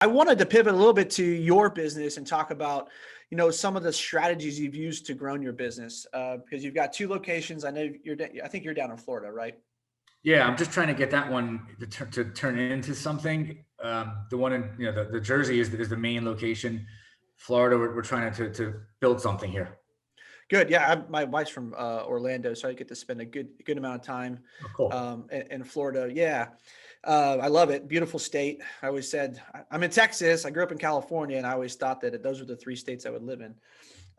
I wanted to pivot a little bit to your business and talk about, some of the strategies you've used to grow your business, because you've got 2 locations. I think you're down in Florida, right? Yeah, I'm just trying to get that one to turn into something. The one in the Jersey is the main location. Florida, we're trying to build something here. Good. Yeah, my wife's from Orlando, so I get to spend a good amount of time Oh, cool. in Florida. Yeah, I love it. Beautiful state. I always said I'm in Texas. I grew up in California, and I always thought that those were the 3 states I would live in.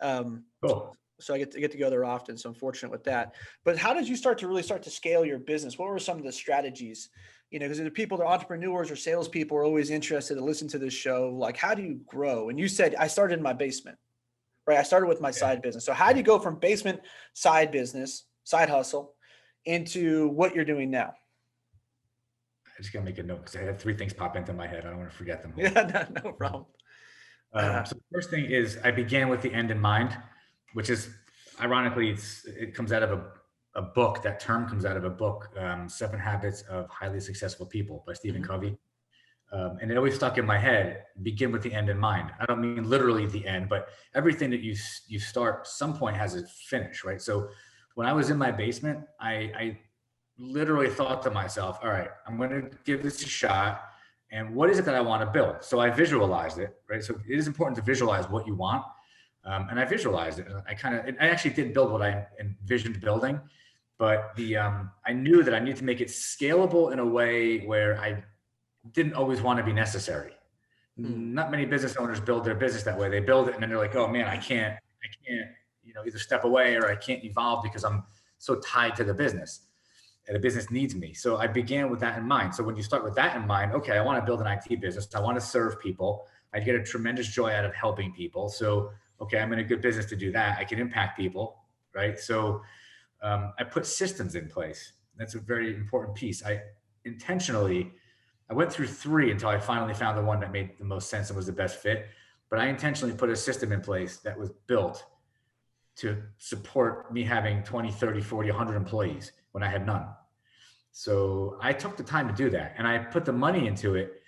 Um, Cool. so I get to go there often. So I'm fortunate with that. But how did you start to scale your business? What were some of the strategies? Because the people, the entrepreneurs or salespeople, are always interested to listen to this show. Like, how do you grow? And you said I started in my basement. Right. I started with my side business. So how do you go from basement side business, side hustle into what you're doing now? I just gotta make a note because I had 3 things pop into my head. I don't want to forget them. Yeah, no problem. So the first thing is I began with the end in mind, which is ironically, it comes out of a book. That term comes out of a book, 7 Habits of Highly Successful People by Stephen Covey. And it always stuck in my head, begin with the end in mind. I don't mean literally the end, but everything that you start, some point has a finish, right? So when I was in my basement, I literally thought to myself, all right, I'm going to give this a shot. And what is it that I want to build? So I visualized it, right? So it is important to visualize what you want. And I visualized it. I actually did build what I envisioned building, but I knew that I needed to make it scalable in a way where I didn't always want to be necessary. Not many business owners build their business that way. They build it and then they're like, oh man, I can't, either step away or I can't evolve because I'm so tied to the business and the business needs me. So I began with that in mind. So when you start with that in mind, okay, I want to build an IT business. I want to serve people. I get a tremendous joy out of helping people. So, okay, I'm in a good business to do that. I can impact people, right? So I put systems in place. That's a very important piece. I went through 3 until I finally found the one that made the most sense and was the best fit. But I intentionally put a system in place that was built to support me having 20, 30, 40, 100 employees when I had none. So I took the time to do that and I put the money into it.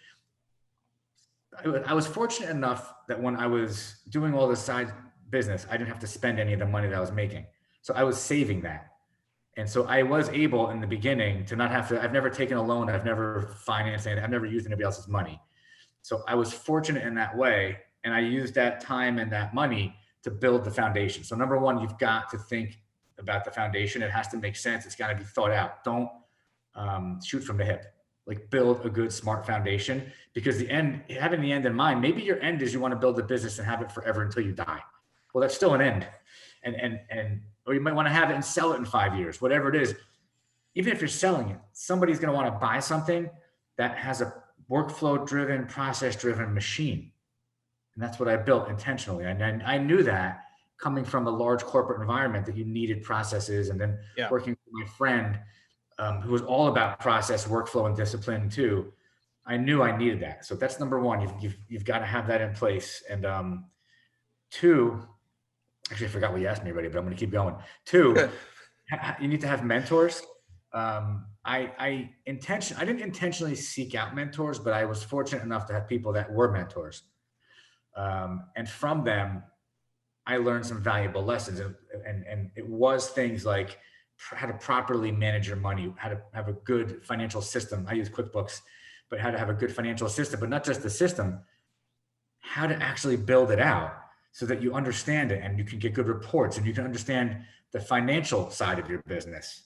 I was fortunate enough that when I was doing all this side business, I didn't have to spend any of the money that I was making. So I was saving that. And so I was able in the beginning to not have to, I've never taken a loan. I've never financed anything. I've never used anybody else's money. So I was fortunate in that way. And I used that time and that money to build the foundation. So number 1, you've got to think about the foundation. It has to make sense. It's got to be thought out. Don't shoot from the hip. Like build a good, smart foundation, because having the end in mind, maybe your end is you want to build a business and have it forever until you die. Well, that's still an end. Or you might want to have it and sell it in 5 years, whatever it is. Even if you're selling it, somebody's going to want to buy something that has a workflow driven, process driven machine. And that's what I built intentionally. And I knew that coming from a large corporate environment that you needed processes, and then working with my friend who was all about process, workflow, and discipline too. I knew I needed that. So that's number 1. You've got to have that in place. And 2, actually, I forgot what you asked me already, but I'm going to keep going. 2, you need to have mentors. I didn't intentionally seek out mentors, but I was fortunate enough to have people that were mentors. And from them, I learned some valuable lessons. And it was things like how to properly manage your money, how to have a good financial system. I use QuickBooks, but how to have a good financial system, but not just the system, how to actually build it out so that you understand it and you can get good reports and you can understand the financial side of your business.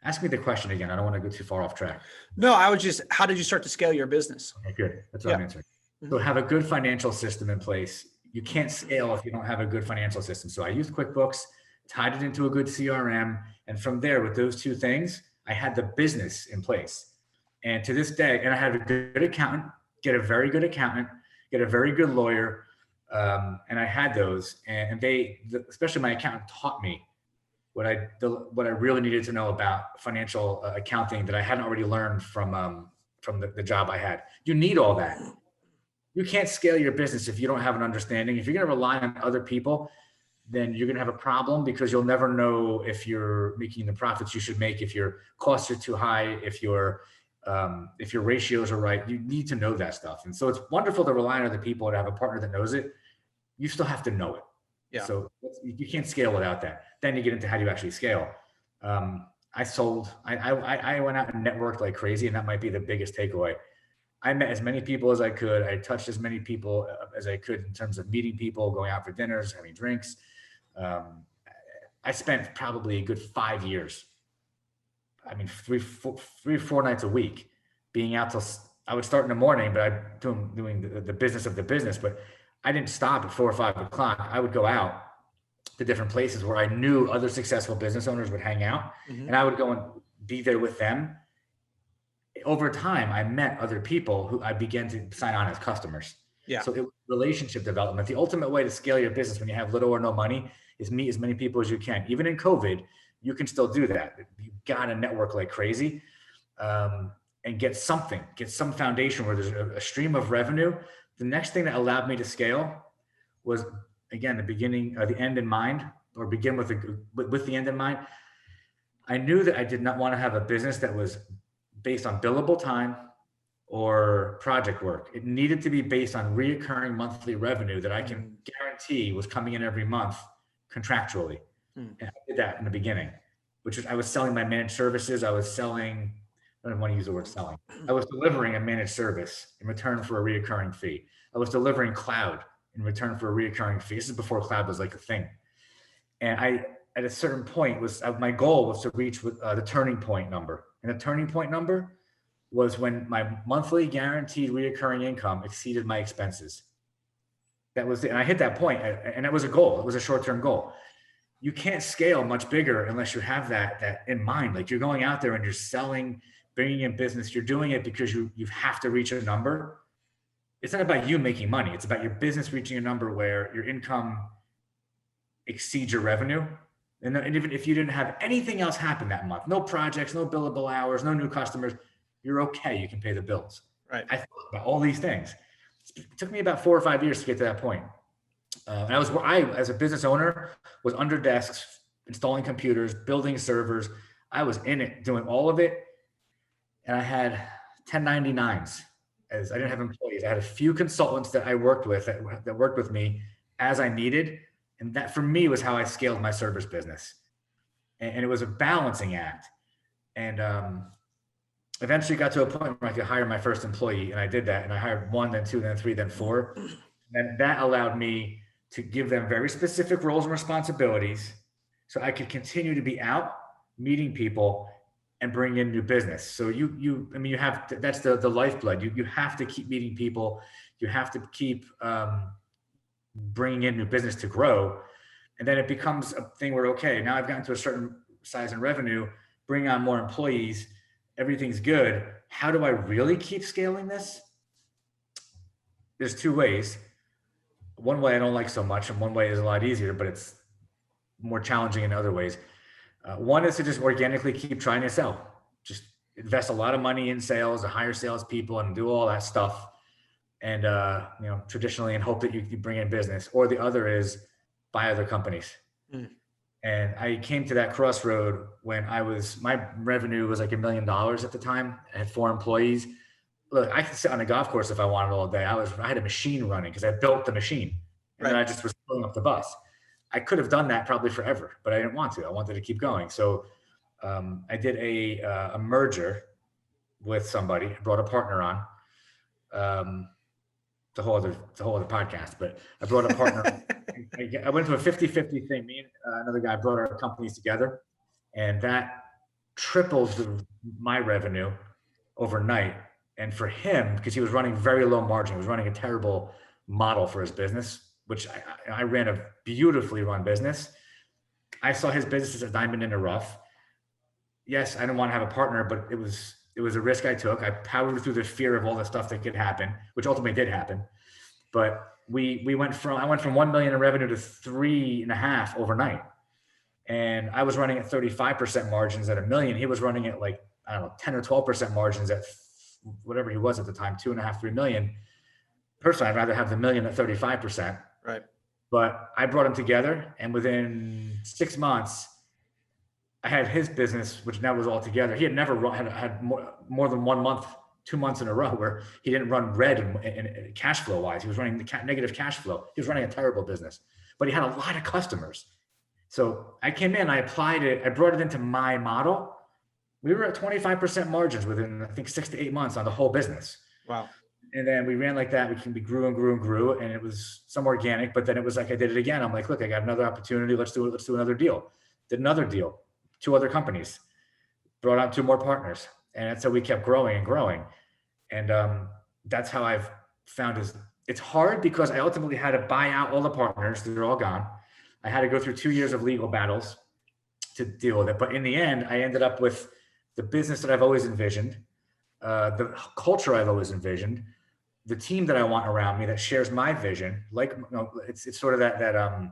Ask me the question again. I don't want to go too far off track. No, how did you start to scale your business? Okay, good. That's what I'm answering. So have a good financial system in place. You can't scale if you don't have a good financial system. So I used QuickBooks, tied it into a good CRM. And from there, with those 2 things, I had the business in place. And to this day, and I had a good accountant, get a very good accountant, get a very good lawyer. And I had those, and especially my accountant, taught me what I really needed to know about financial accounting that I hadn't already learned from the job I had. You need all that. You can't scale your business if you don't have an understanding. If you're going to rely on other people, then you're going to have a problem, because you'll never know if you're making the profits you should make, if your costs are too high, if you're if your ratios are right, you need to know that stuff. And so it's wonderful to rely on other people, to have a partner that knows it. You still have to know it. Yeah. So you can't scale without that. Then you get into how do you actually scale. I went out and networked like crazy, and that might be the biggest takeaway. I met as many people as I could. I touched as many people as I could in terms of meeting people, going out for dinners, having drinks. I spent probably a good 5 years. I mean, three or four nights a week, being out till I would start in the morning, but I'm doing the business of the business. But I didn't stop at 4 or 5 o'clock. I would go out to different places where I knew other successful business owners would hang out, and I would go and be there with them. Over time, I met other people who I began to sign on as customers. Yeah. So it was relationship development. The ultimate way to scale your business when you have little or no money is meet as many people as you can. Even in COVID, you can still do that. You got to network like crazy, and get some foundation where there's a stream of revenue. The next thing that allowed me to scale was, again, the end in mind, or begin with the end in mind. I knew that I did not want to have a business that was based on billable time or project work. It needed to be based on reoccurring monthly revenue that I can guarantee was coming in every month contractually. And I did that in the beginning, I was selling my managed services. I don't want to use the word selling. I was delivering a managed service in return for a reoccurring fee. I was delivering cloud in return for a reoccurring fee. This is before cloud was like a thing. And at a certain point, my goal was to reach the turning point number. And the turning point number was when my monthly guaranteed reoccurring income exceeded my expenses. That was it. And I hit that point, and that was a goal. It was a short-term goal. You can't scale much bigger unless you have that in mind. Like, you're going out there and you're selling, bringing in business. You're doing it because you have to reach a number. It's not about you making money. It's about your business reaching a number where your income exceeds your revenue. And even if you didn't have anything else happen that month, no projects, no billable hours, no new customers, you're okay. You can pay the bills. Right. I thought about all these things. It took me about 4 or 5 years to get to that point. And I, as a business owner, was under desks, installing computers, building servers. I was in it, doing all of it. And I had 1099s. I didn't have employees. I had a few consultants that I worked with that worked with me as I needed. And that, for me, was how I scaled my service business. And it was a balancing act. And eventually got to a point where I could hire my first employee. And I did that. And I hired 1, then 2, then 3, then 4. And that allowed me to give them very specific roles and responsibilities so I could continue to be out meeting people and bring in new business. So you have to, that's the lifeblood. You have to keep meeting people. You have to keep bringing in new business to grow. And then it becomes a thing where, okay, now I've gotten to a certain size in revenue, bring on more employees, everything's good. How do I really keep scaling this? There's 2 ways. One way I don't like so much, and one way is a lot easier, but it's more challenging in other ways. One is to just organically keep trying to sell. Just invest a lot of money in sales, to hire salespeople, and do all that stuff. And traditionally, and hope that you bring in business. Or the other is buy other companies. And I came to that crossroad when my revenue was like $1 million at the time. I had 4 employees. Look, I could sit on a golf course if I wanted all day. I had a machine running because I built the machine, and then I just was filling up the bus. I could have done that probably forever, but I didn't want to. I wanted to keep going. So I did a merger with somebody. I brought a partner on. It's a whole other podcast, but I brought a partner. I went to a 50-50 thing. Me and another guy brought our companies together, and that tripled my revenue overnight. And for him, because he was running very low margin, he was running a terrible model for his business, which I ran a beautifully run business. I saw his business as a diamond in the rough. Yes, I didn't want to have a partner, but it was a risk I took. I powered through the fear of all the stuff that could happen, which ultimately did happen. But I went from 1 million in revenue to 3.5 overnight. And I was running at 35% margins at $1 million. He was running at 10 or 12% margins at whatever he was at the time, 2.5, 3 million. Personally, I'd rather have the $1 million at 35%. Right. But I brought them together, and within 6 months, I had his business, which now was all together. He had never had more than 1 month, 2 months in a row where he didn't run red and cash flow wise. He was running negative cash flow. He was running a terrible business, but he had a lot of customers. So I came in, I applied it, I brought it into my model. We were at 25% margins within, I think, 6 to 8 months on the whole business. Wow. And then we ran like that. We grew and grew and grew, and it was some organic, but then it was like, I did it again. I'm like, look, I got another opportunity. Let's do it. Let's do another deal. Did another deal, 2 other companies, brought on 2 more partners. And that's how we kept growing and growing. And that's how I've found is it's hard because I ultimately had to buy out all the partners. They're all gone. I had to go through 2 years of legal battles to deal with it. But in the end, I ended up with the business that I've always envisioned, the culture I've always envisioned, the team that I want around me that shares my vision. Like, it's sort of that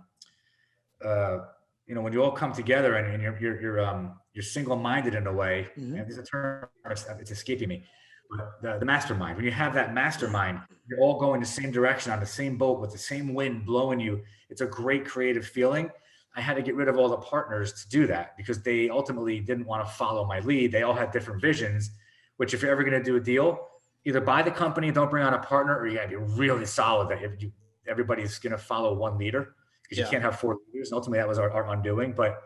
when you all come together and you're single-minded in a way. Mm-hmm. And there's a term, it's escaping me, but the mastermind. When you have that mastermind, you're all going the same direction on the same boat with the same wind blowing you. It's a great creative feeling. I had to get rid of all the partners to do that because they ultimately didn't want to follow my lead. They all had different visions, which if you're ever going to do a deal, either buy the company, don't bring on a partner, or you got to be really solid that everybody's going to follow one leader because you can't have 4 leaders. And ultimately, that was our undoing. But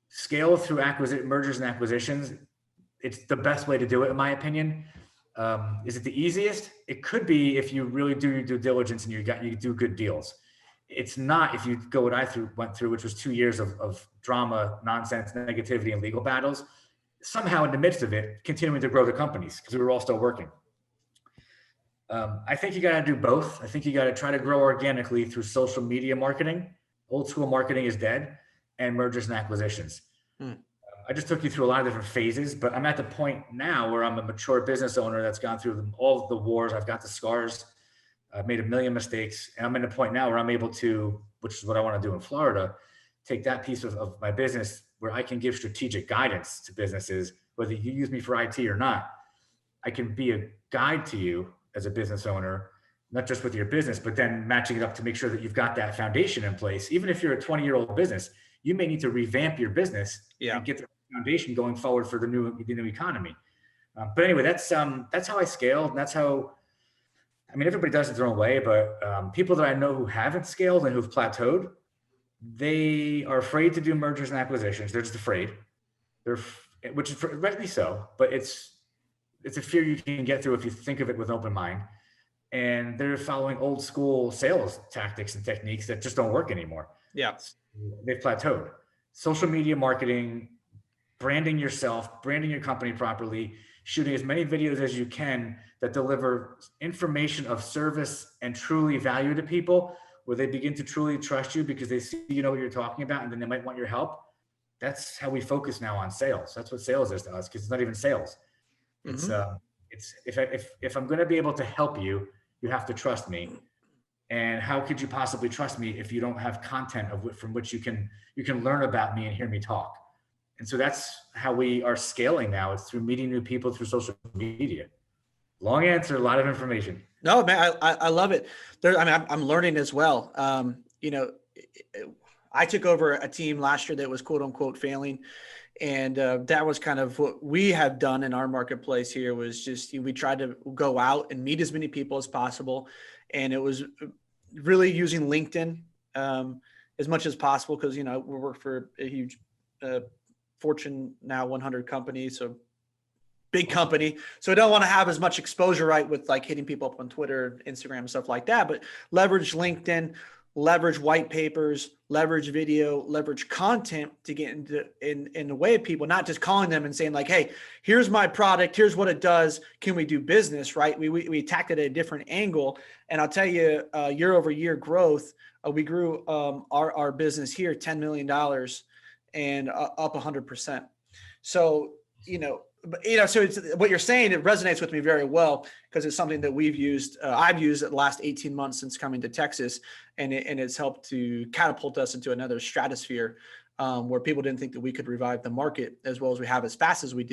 scale through mergers and acquisitions, it's the best way to do it, in my opinion. Is it the easiest? It could be if you really do your due diligence and you do good deals. It's not if you go what I went through, which was 2 years of drama, nonsense, negativity, and legal battles. Somehow in the midst of it, continuing to grow the companies because we were all still working. I think you got to do both. I think you got to try to grow organically through social media marketing. Old school marketing is dead, and mergers and acquisitions. I just took you through a lot of different phases, but I'm at the point now where I'm a mature business owner that's gone through all of the wars. I've got the scars. I've made a million mistakes, and I'm in a point now where I'm able to, which is what I want to do in Florida, take that piece of my business where I can give strategic guidance to businesses, whether you use me for IT or not. I can be a guide to you as a business owner, not just with your business, but then matching it up to make sure that you've got that foundation in place. Even if you're a 20-year-old business, you may need to revamp your business and get the foundation going forward for the new economy. But anyway, that's how I scaled. And that's how, everybody does it their own way, but people that I know who haven't scaled and who've plateaued, they are afraid to do mergers and acquisitions. They're just afraid. Which is rightly so, but it's a fear you can get through if you think of it with an open mind. And they're following old school sales tactics and techniques that just don't work anymore. Yeah. They've plateaued. Social media marketing, branding yourself, branding your company properly, shooting as many videos as you can that deliver information of service and truly value to people, where they begin to truly trust you because they see you know what you're talking about, and then they might want your help. That's how we focus now on sales. That's what sales is to us, because it's not even sales. It's if I'm going to be able to help you, you have to trust me. And how could you possibly trust me if you don't have content from which you can learn about me and hear me talk? And so that's how we are scaling now. It's through meeting new people through social media. Long answer, a lot of information. No, man, I love it. I'm learning as well. I took over a team last year that was quote unquote failing. And that was kind of what we have done in our marketplace here, was just, we tried to go out and meet as many people as possible. And it was really using LinkedIn as much as possible, because, we work for a huge Fortune now 100 company. So big company. So I don't want to have as much exposure, right, with like hitting people up on Twitter, Instagram, and stuff like that, but leverage LinkedIn, leverage white papers, leverage video, leverage content to get in the way of people, not just calling them and saying like, hey, here's my product, here's what it does, can we do business, right? We attacked it at a different angle. And I'll tell you, year over year growth, we grew our business here $10 million and up 100%. So, so it's what you're saying, it resonates with me very well, because it's something that we've used, I've used the last 18 months since coming to Texas, and it's helped to catapult us into another stratosphere where people didn't think that we could revive the market as well as we have, as fast as we did.